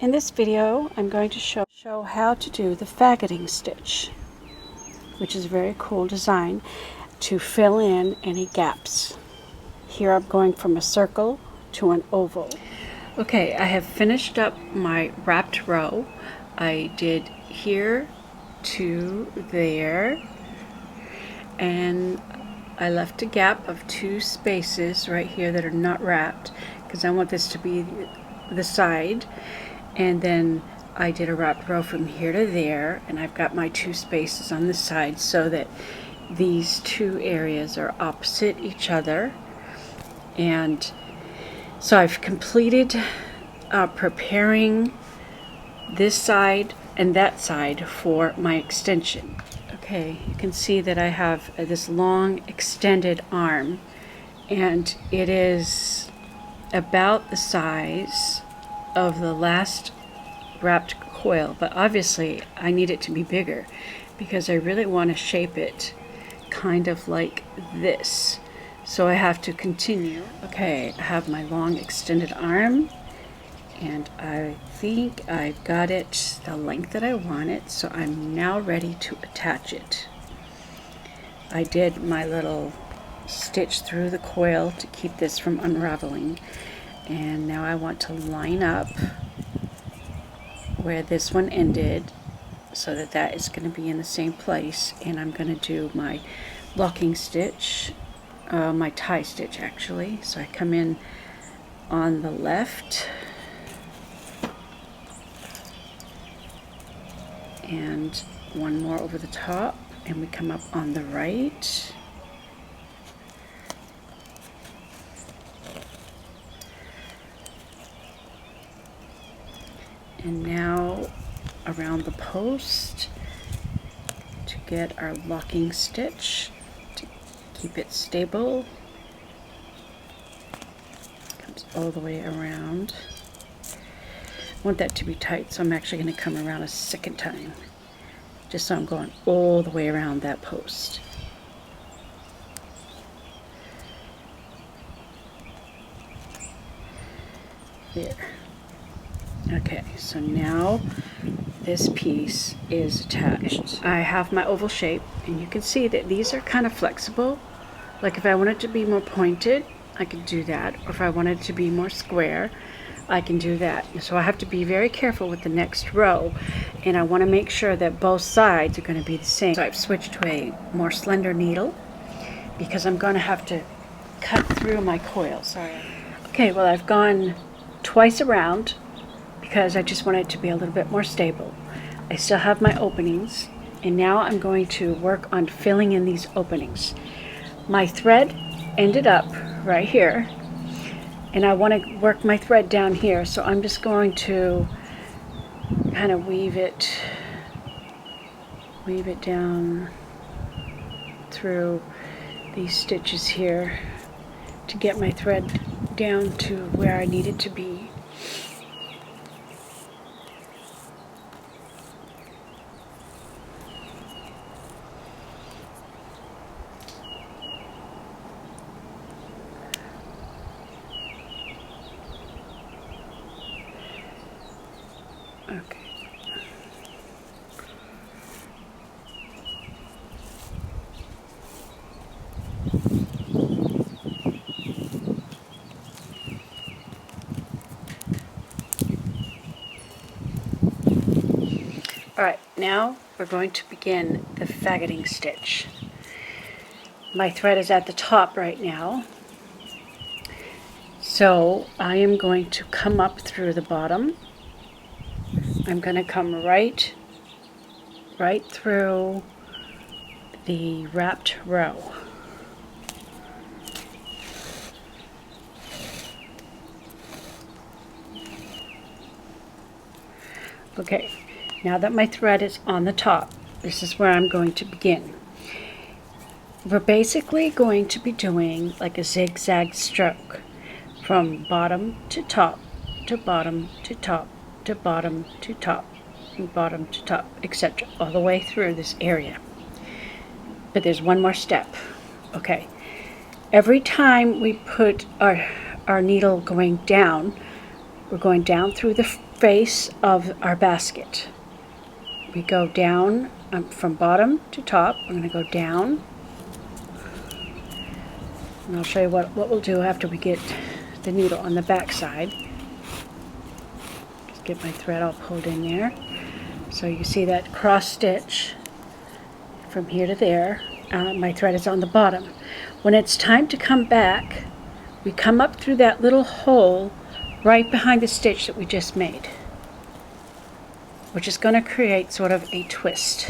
In this video, I'm going to show how to do the faggoting stitch, which is a very cool design to fill in any gaps. Here I'm going from a circle to an oval. Okay, I have finished up my wrapped row. I did here to there, and I left a gap of 2 spaces right here that are not wrapped because I want this to be the side. And then I did a wrapped row from here to there, and I've got my 2 spaces on the side so that these 2 areas are opposite each other. And so I've completed preparing this side and that side for my extension. Okay, you can see that I have this long extended arm, and it is about the size of the last wrapped coil, but obviously I need it to be bigger because I really want to shape it kind of like this. So I have to continue. Okay, I have my long extended arm, and I think I've got it the length that I want it, so I'm now ready to attach it. I did my little stitch through the coil to keep this from unraveling, and now I want to line up where this one ended so that that is going to be in the same place, and I'm going to do my locking stitch, my tie stitch actually. So I come in on the left and one more over the top, and we come up on the right. And now around the post to get our locking stitch to keep it stable. Comes all the way around. I want that to be tight, so I'm actually going to come around a second time, just so I'm going all the way around that post. There. Okay, so now this piece is attached. I have my oval shape, and you can see that these are kind of flexible. Like if I want it to be more pointed, I could do that. Or if I want it to be more square, I can do that. So I have to be very careful with the next row, and I want to make sure that both sides are going to be the same. So I've switched to a more slender needle because I'm going to have to cut through my coil. Sorry. Okay, well I've gone twice around because I just want it to be a little bit more stable. I still have my openings, and now I'm going to work on filling in these openings. My thread ended up right here, and I want to work my thread down here, so I'm just going to kind of weave it down through these stitches here to get my thread down to where I need it to be. Okay. Alright, now we're going to begin the faggoting stitch. My thread is at the top right now, so I am going to come up through the bottom. I'm going to come right through the wrapped row. Okay, now that my thread is on the top, this is where I'm going to begin. We're basically going to be doing like a zigzag stroke from bottom to top, to bottom to top, to bottom to top, and bottom to top, etc., all the way through this area. But there's one more step. Okay, every time we put our needle going down, we're going down through the face of our basket. We go down from bottom to top. We're going to go down. And I'll show you what we'll do after we get the needle on the back side. Just get my thread all pulled in there. So you see that cross stitch from here to there. My thread is on the bottom. When it's time to come back, we come up through that little hole right behind the stitch that we just made, which is going to create sort of a twist.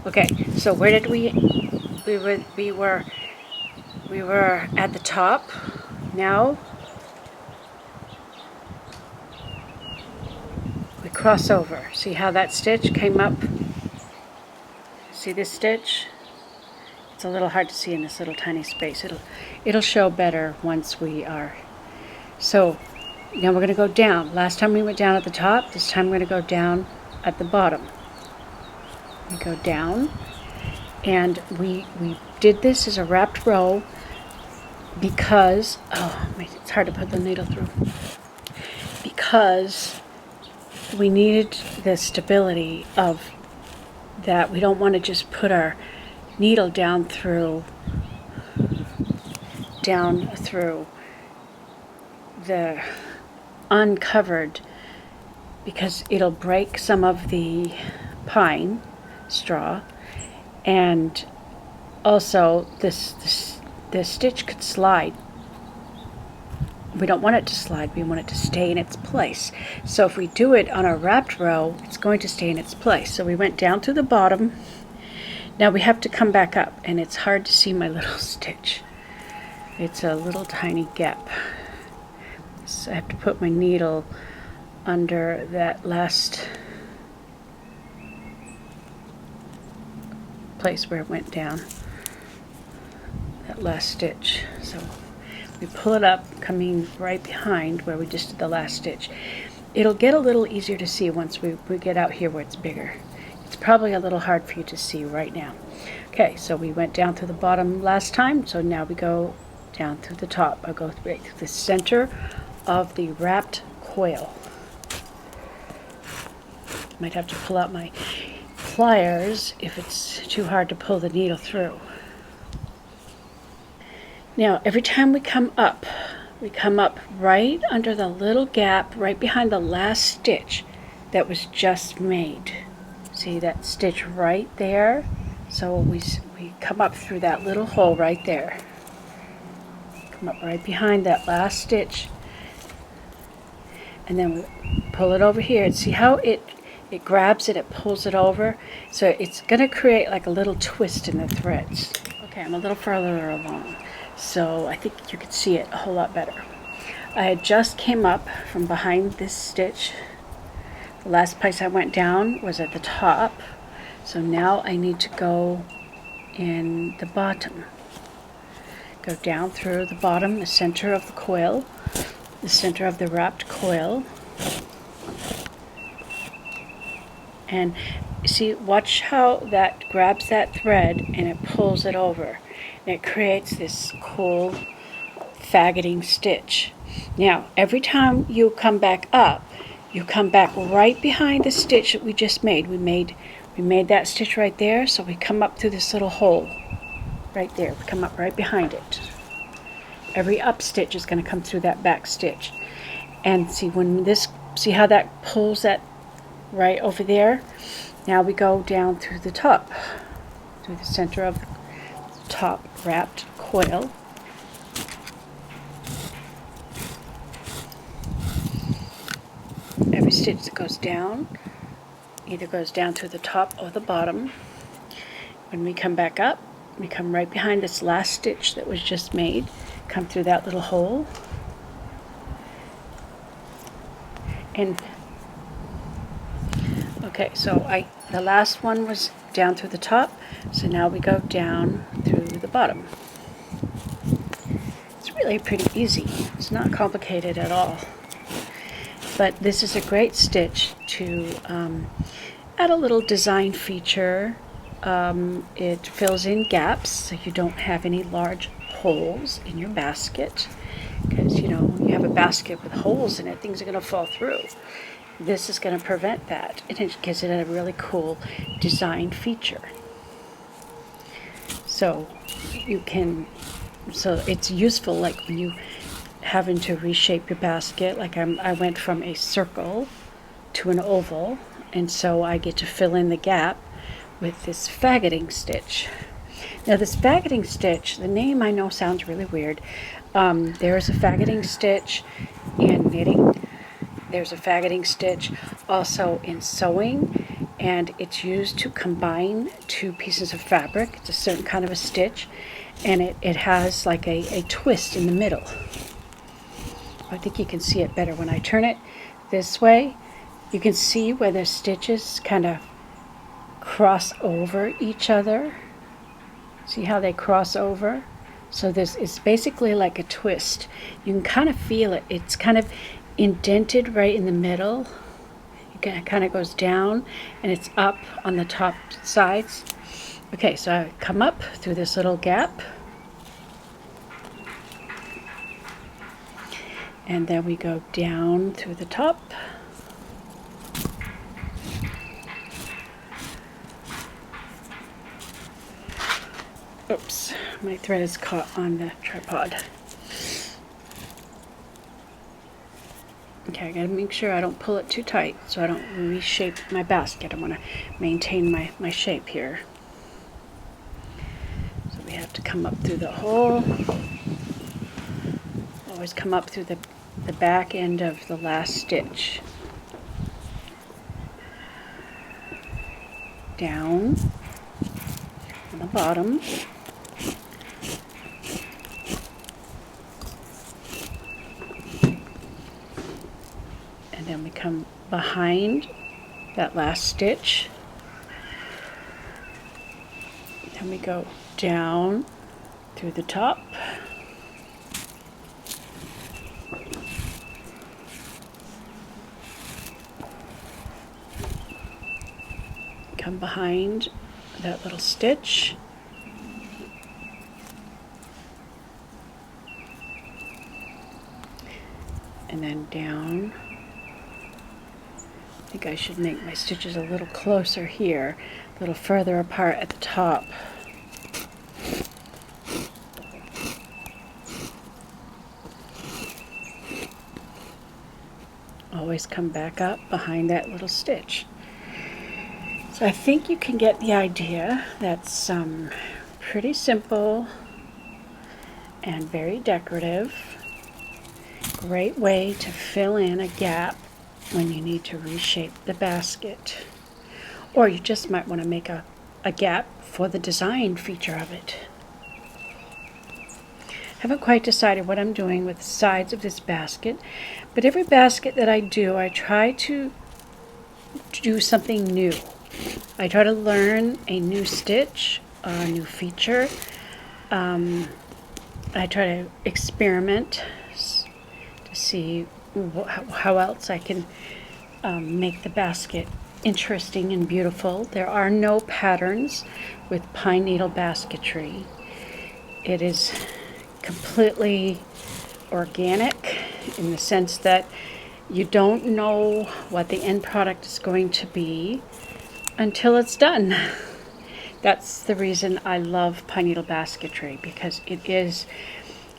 Okay, so where did we were at the top. Now we cross over. See how that stitch came up? See this stitch? It's a little hard to see in this little tiny space. It'll show better once we are. So now we're going to go down. Last time we went down at the top. This time we're going to go down at the bottom. We go down, and we did this as a wrapped row because, it's hard to put the needle through, because we needed the stability of that. We don't want to just put our needle down through the uncovered, because it'll break some of the pine straw, and also the stitch could slide. We don't want it to slide, we want it to stay in its place. So if we do it on a wrapped row, it's going to stay in its place. So we went down to the bottom. Now we have to come back up, and it's hard to see my little stitch. It's a little tiny gap. So I have to put my needle under that last place where it went down, that last stitch. So we pull it up, coming right behind where we just did the last stitch. It'll get a little easier to see once we get out here where it's bigger. It's probably a little hard for you to see right now. Okay, so we went down to the bottom last time, so now we go down through the top. I'll go right through the center of the wrapped coil. Might have to pull out my pliers if it's too hard to pull the needle through. Now every time we come up right under the little gap right behind the last stitch that was just made. See that stitch right there? So we come up through that little hole right there. Come up right behind that last stitch, and then we pull it over here. And see how it grabs it, it pulls it over, so it's going to create like a little twist in the threads. Okay, I'm a little further along, so I think you could see it a whole lot better. I had just came up from behind this stitch. The last place I went down was at the top, so now I need to go in the bottom. Go down through the bottom, the center of the coil, the center of the wrapped coil. And see, watch how that grabs that thread and it pulls it over. And it creates this cool faggoting stitch. Now, every time you come back up, you come back right behind the stitch that we just made. We made that stitch right there, so we come up through this little hole right there. We come up right behind it. Every up stitch is going to come through that back stitch. And see see how that pulls that right over there? Now we go down through the top, through the center of the top wrapped coil. Every stitch that goes down either goes down through the top or the bottom. When we come back up, we come right behind this last stitch that was just made, come through that little hole, and okay, so the last one was down through the top, so now we go down through the bottom. It's really pretty easy. It's not complicated at all. But this is a great stitch to add a little design feature. It fills in gaps so you don't have any large holes in your basket, because you have a a basket with holes in it, things are going to fall through. This is going to prevent that, and it gives it a really cool design feature. So it's useful like when you having to reshape your basket. Like I went from a circle to an oval, and so I get to fill in the gap with this faggoting stitch. Now this faggoting stitch, the name I know sounds really weird. There is a faggoting stitch in knitting. There's a faggoting stitch also in sewing, and it's used to combine two pieces of fabric. It's a certain kind of a stitch, and it has like a twist in the middle. I think you can see it better when I turn it this way. You can see where the stitches kind of cross over each other. See how they cross over? So this is basically like a twist. You can kind of feel it. It's kind of indented right in the middle. It kind of goes down and it's up on the top sides. Okay, so I come up through this little gap. And then we go down through the top. Oops, my thread is caught on the tripod. Okay, I gotta make sure I don't pull it too tight so I don't reshape my basket. I want to maintain my shape here. So we have to come up through the hole. Always come up through the back end of the last stitch. Down on the bottom. And then we come behind that last stitch. Then we go down through the top. Come behind that little stitch. And then down. I think I should make my stitches a little closer here, a little further apart at the top. Always come back up behind that little stitch. So I think you can get the idea. That's pretty simple and very decorative. Great way to fill in a gap when you need to reshape the basket. Or you just might want to make a gap for the design feature of it. Haven't quite decided what I'm doing with the sides of this basket, but every basket that I do, I try to do something new. I try to learn a new stitch, a new feature. I try to experiment to see how else I can make the basket interesting and beautiful. There are no patterns with pine needle basketry. It is completely organic in the sense that you don't know what the end product is going to be until it's done. That's the reason I love pine needle basketry, because it is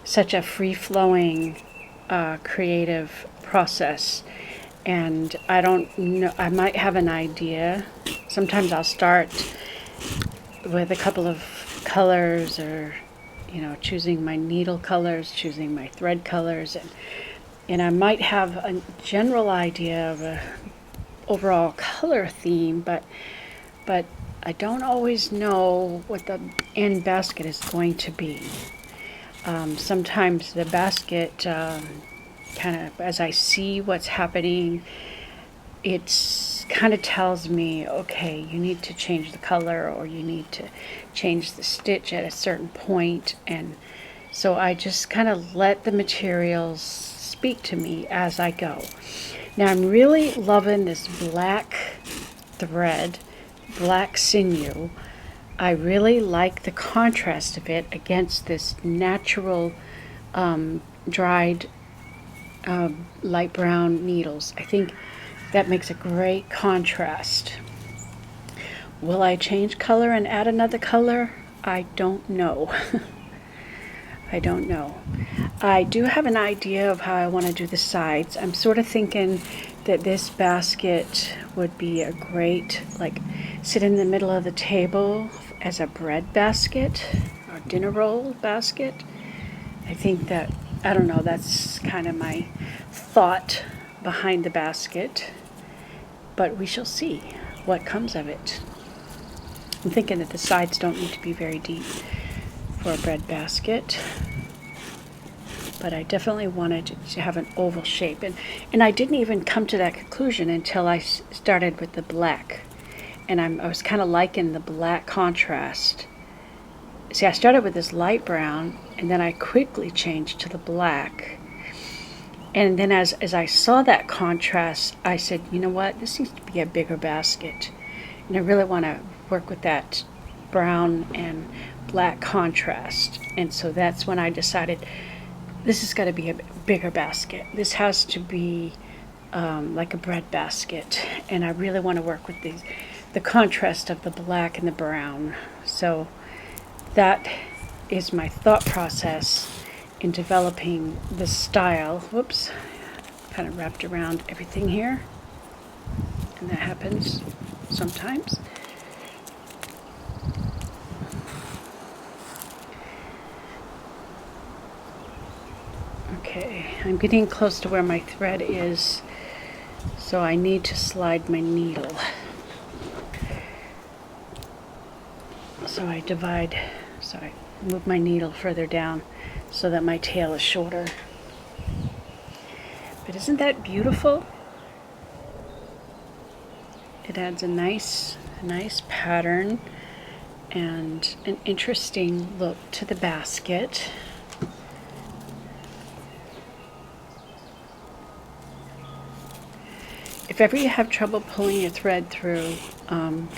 such a free-flowing creative process. And I don't know, I might have an idea. Sometimes I'll start with a couple of colors, or choosing my needle colors, choosing my thread colors, and I might have a general idea of a overall color theme, but I don't always know what the end basket is going to be. Sometimes the basket kind of, as I see what's happening, it kind of tells me, okay, you need to change the color, or you need to change the stitch at a certain point. And so I just kind of let the materials speak to me as I go. Now I'm really loving this black thread, black sinew. I really like the contrast of it against this natural dried light brown needles. I think that makes a great contrast. Will I change color and add another color? I don't know. I don't know. I do have an idea of how I want to do the sides. I'm sort of thinking that this basket would be a great, like, sit in the middle of the table as a bread basket or dinner roll basket. I think that, I don't know, that's kind of my thought behind the basket, but we shall see what comes of it. I'm thinking that the sides don't need to be very deep for a bread basket, but I definitely wanted to have an oval shape, and I didn't even come to that conclusion until I started with the black, and I was kind of liking the black contrast. See, I started with this light brown, and then I quickly changed to the black. And then as I saw that contrast, I said, you know what, this needs to be a bigger basket. And I really want to work with that brown and black contrast. And so that's when I decided this has got to be a bigger basket. This has to be like a bread basket. And I really want to work with the contrast of the black and the brown. So that is my thought process in developing the style. Whoops, kind of wrapped around everything here, and that happens sometimes. Okay, I'm getting close to where my thread is, so I need to slide my needle. So I move my needle further down so that my tail is shorter. But isn't that beautiful? It adds a nice pattern and an interesting look to the basket. If ever you have trouble pulling your thread through,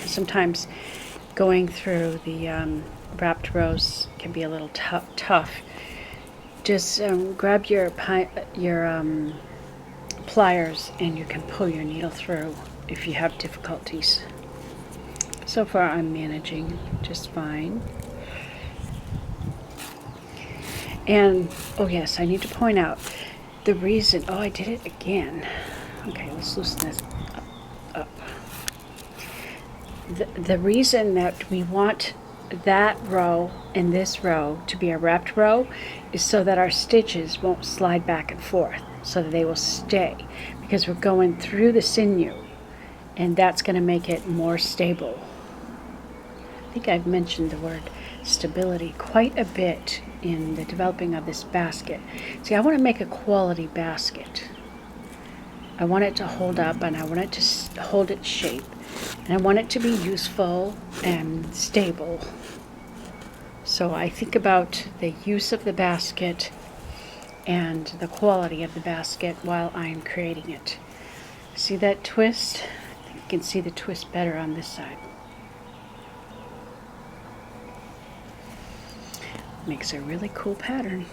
sometimes going through the wrapped rows can be a little tough. Just grab your pliers and you can pull your needle through if you have difficulties. So far I'm managing just fine. And oh yes, I need to point out the reason. Oh, I did it again. Okay, let's loosen this up. The reason that we want that row and this row to be a wrapped row is so that our stitches won't slide back and forth, so that they will stay, because we're going through the sinew, and that's going to make it more stable. I think I've mentioned the word stability quite a bit in the developing of this basket. See, I want to make a quality basket. I want it to hold up, and I want it to hold its shape, and I want it to be useful and stable. So I think about the use of the basket and the quality of the basket while I'm creating it. See that twist? I think you can see the twist better on this side. Makes a really cool pattern.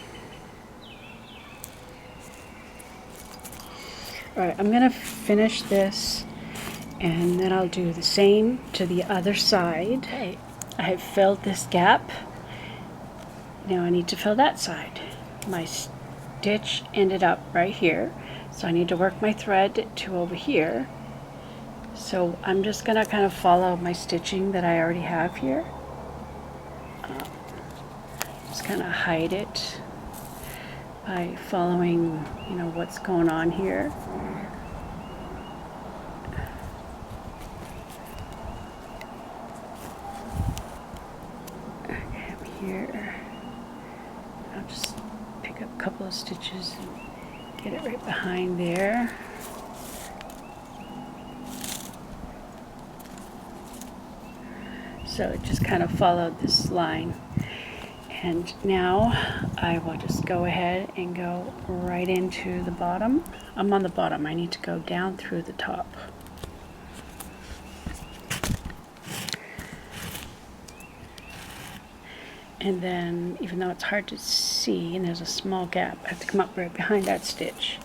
Alright, I'm going to finish this, and then I'll do the same to the other side. Okay, I have filled this gap. Now I need to fill that side. My stitch ended up right here, so I need to work my thread to over here. So I'm just going to kind of follow my stitching that I already have here. Just kind of hide it by following, what's going on here. Okay, here. I'll just pick up a couple of stitches and get it right behind there. So it just kind of followed this line. And now I will just go ahead and go right into the bottom. I'm on the bottom. I need to go down through the top. And then, even though it's hard to see and there's a small gap, I have to come up right behind that stitch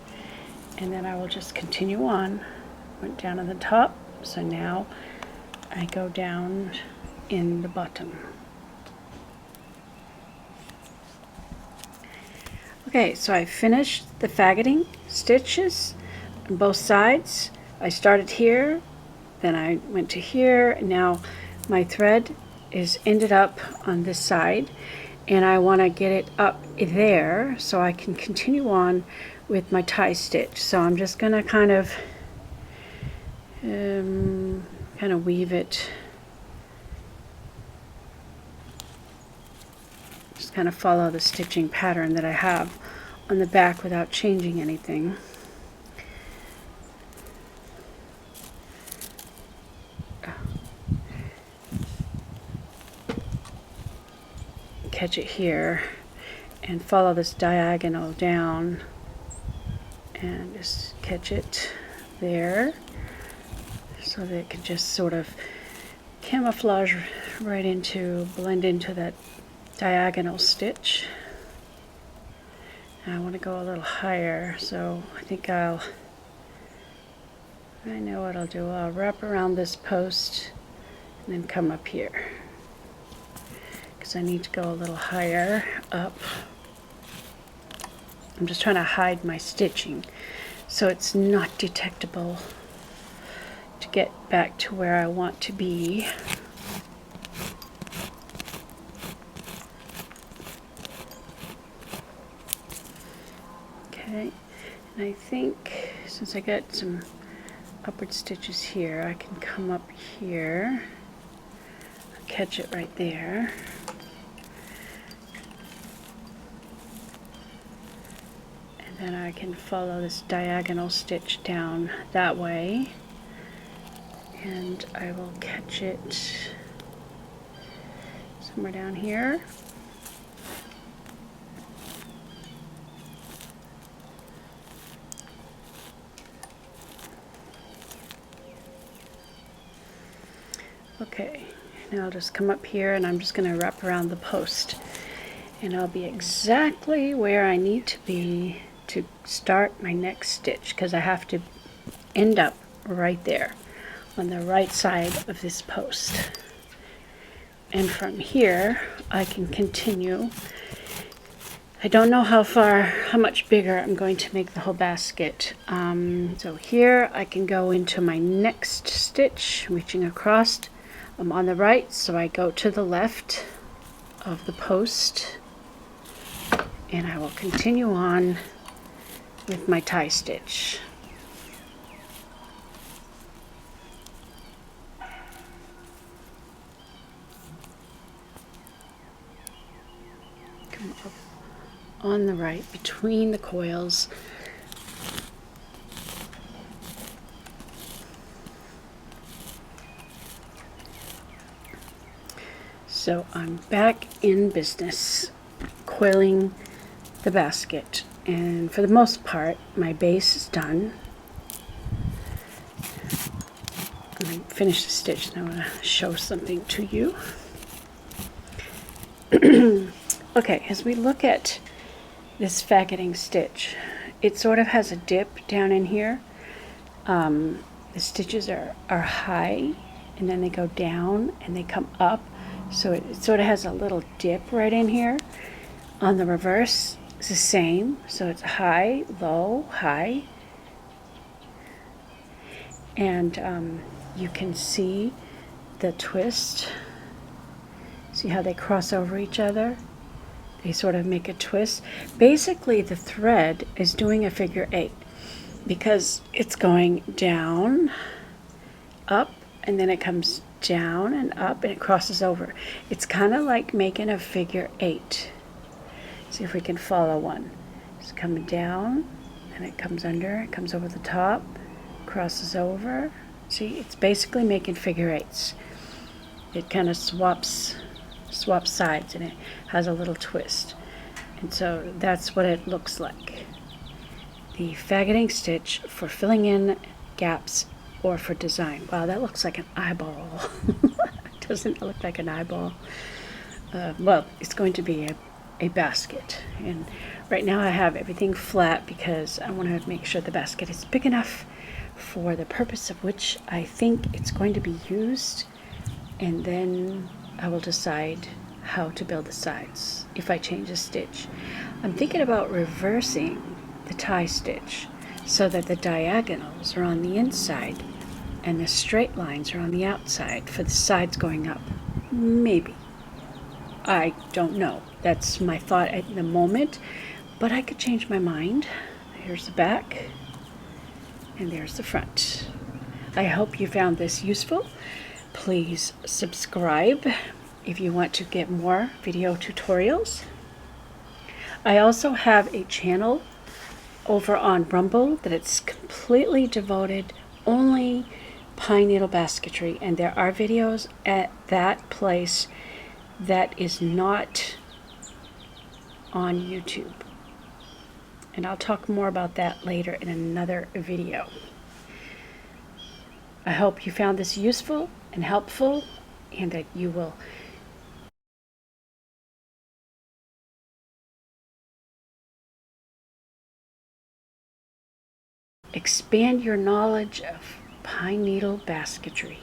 and then I will just continue on. Went down at the top, so now I go down in the bottom. Okay, so I finished the faggoting stitches on both sides. I started here, then I went to here, and now my thread is ended up on this side, and I want to get it up there so I can continue on with my tie stitch. So I'm just going to kind of weave it, just kind of follow the stitching pattern that I have on the back without changing anything. Catch it here and follow this diagonal down and just catch it there so that it can just sort of camouflage right into, blend into that diagonal stitch. And I want to go a little higher, so I think I know what I'll do. I'll wrap around this post and then come up here, because I need to go a little higher up. I'm just trying to hide my stitching so it's not detectable to get back to where I want to be. Okay, and I think since I got some upward stitches here, I can come up here, catch it right there. And then I can follow this diagonal stitch down that way, and I will catch it somewhere down here. Okay, now I'll just come up here and I'm just going to wrap around the post, and I'll be exactly where I need to be to start my next stitch, because I have to end up right there on the right side of this post. And from here I can continue. I don't know how much bigger I'm going to make the whole basket. So here I can go into my next stitch, reaching across. I'm on the right, so I go to the left of the post, and I will continue on with my tie stitch. Come up on the right between the coils. So I'm back in business, coiling the basket, and for the most part my base is done. I finished the stitch, and I want to show something to you. Okay, as we look at this faggoting stitch, it sort of has a dip down in here. The stitches are high, and then they go down and they come up. So it sort of has a little dip right in here. On the reverse, it's the same. So it's high, low, high. And you can see the twist. See how they cross over each other? They sort of make a twist. Basically, the thread is doing a figure 8 because it's going down, up, and then it comes down and up, and it crosses over. It's kind of like making a figure 8. See if we can follow one. It's coming down, and it comes under, it comes over the top, crosses over. See, it's basically making figure 8s. It kind of swaps sides, and it has a little twist. And so that's what it looks like. The faggoting stitch for filling in gaps or for design. Wow, that looks like an eyeball. Doesn't it look like an eyeball? Well, it's going to be a basket, and Right now I have everything flat because I want to make sure the basket is big enough for the purpose of which I think it's going to be used, and then I will decide how to build the sides if I change a stitch. I'm thinking about reversing the tie stitch so that the diagonals are on the inside and the straight lines are on the outside for the sides going up. Maybe. I don't know. That's my thought at the moment, but I could change my mind. Here's the back, and there's the front. I hope you found this useful. Please subscribe if you want to get more video tutorials. I also have a channel over on Rumble that it's completely devoted only pine needle basketry, and there are videos at that place that is not on YouTube, and I'll talk more about that later in another video. I hope you found this useful and helpful, and that you will expand your knowledge of pine needle basketry.